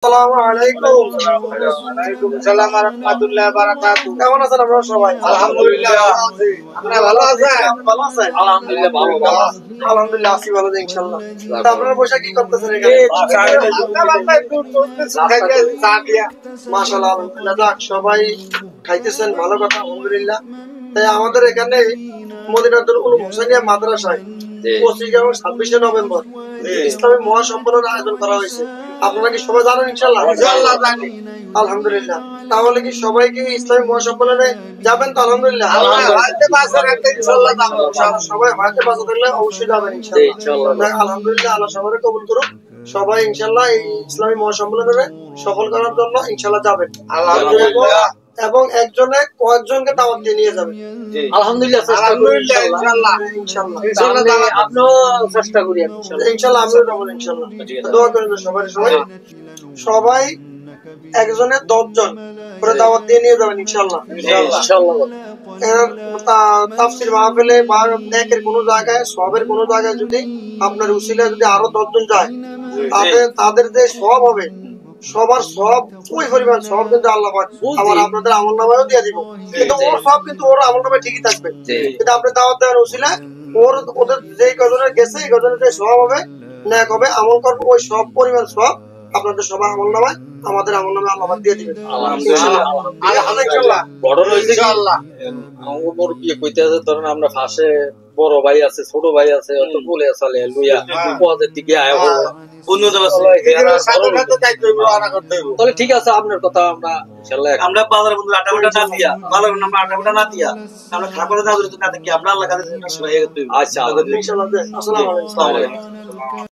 আসসালামু আলাইকুম। ওয়ালাইকুম আসসালাম ওয়া রাহমাতুল্লাহি ওয়া বারাকাতুহু। কেমন আছেন আপনারা সবাই? আলহামদুলিল্লাহ ভালো আছি। আপনারা ভালো আছেন? আপনি ভালো আছেন? আলহামদুলিল্লাহ ভালো আছি। আলহামদুলিল্লাহ আছি ভালো ইনশাআল্লাহ। তা আপনারা বসে কি করতেছেন এখানে? মাশাআল্লাহ আলহামদুলিল্লাহ। যাক সবাই খাইতেছেন ভালো কথা আলহামদুলিল্লাহ। তাই আমাদের এখানে মদিনাতুল উলুম হুসাইনিয়া মাদ্রাসায় 25 এবং 26 নভেম্বর ইসলামী মহাসম্মেলনের আয়োজন করা হয়েছে। আপনারা কি সবাই জানেন ইনশাআল্লাহ? ইনশাআল্লাহ জানি। আলহামদুলিল্লাহ। তাহলে কি সবাই কি ইসলামী মহাসম্মেলনে যাবেন তো? আলহামদুলিল্লাহ। সবাই হাতে পাশে থাকলে অবশ্যই যাবেন ইনশাআল্লাহ। আলহামদুলিল্লাহ আল্লাহ সবাই কবুল করুন। সবাই ইনশাআল্লাহ এই ইসলামী মহাসম্মেলনে সফল করার জন্য ইনশাআল্লাহ যাবেন। আলহামদুলিল্লাহ। এবং একজনে কয়েকজনকে দাওয়াত দিয়ে নিয়ে যাবেন। আলহামদুলিল্লাহ চেষ্টা করি ইনশাআল্লাহ। ইনশাআল্লাহ আপনিও চেষ্টা করি ইনশাআল্লাহ আমিও যাবো ইনশাআল্লাহ। দোয়া করেন সবাই সবাই একজনে 10 জন করে দাওয়াত দিয়ে নিয়ে যাবেন ইনশাআল্লাহ। তাফসীর মাহফিলে বা নেকের কোনো জায়গায় সওয়াবের কোনো জায়গায় যদি আপনার উসিলায় যদি আরো 10 জন যায় তাদের যে সওয়াব হবে সবার সব ওই পরিমাণ সব কিন্তু আল্লাহ পাক আমার আপনাদের আমলনামায়ও দিয়ে দিব। কিন্তু ওর সব কিন্তু ওর আমলনামায় ঠিকই থাকবে। কিন্তু আপনি দাওয়াত দেওয়ার উসিলায় ওদের যেই কজনের গেছে এই কজনের যে সওয়াব হবে নেক হবে আমল করবে ওই সব পরিমাণ সব আপনাদের সবার আমলনামায় আমাদের আমলনামায় আল্লাহ পাক দিয়ে দিবেন। আলহামদুলিল্লাহ। বড় হইছে ইনশাআল্লাহ। আমগো মুরব্বি কইতে আছে ধরেন আমরা পাশে বড় ভাই আছে ছোট ভাই আছে অত বলে চলে লইয়া পদের দিকে আয় অন্য তাহলে ঠিক আছে আপনার কথা আমরা ইনশাআল্লাহ আমরা বাজার বন্ধু আড্ডা না দিয়া বাজার নাম্বার আড্ডা না দিয়া আমরা খাবার না ধরে তো না কি আমরা আল্লাহ কাছে সবাই আচ্ছা ইনশাআল্লাহ। আসসালামু আলাইকুম।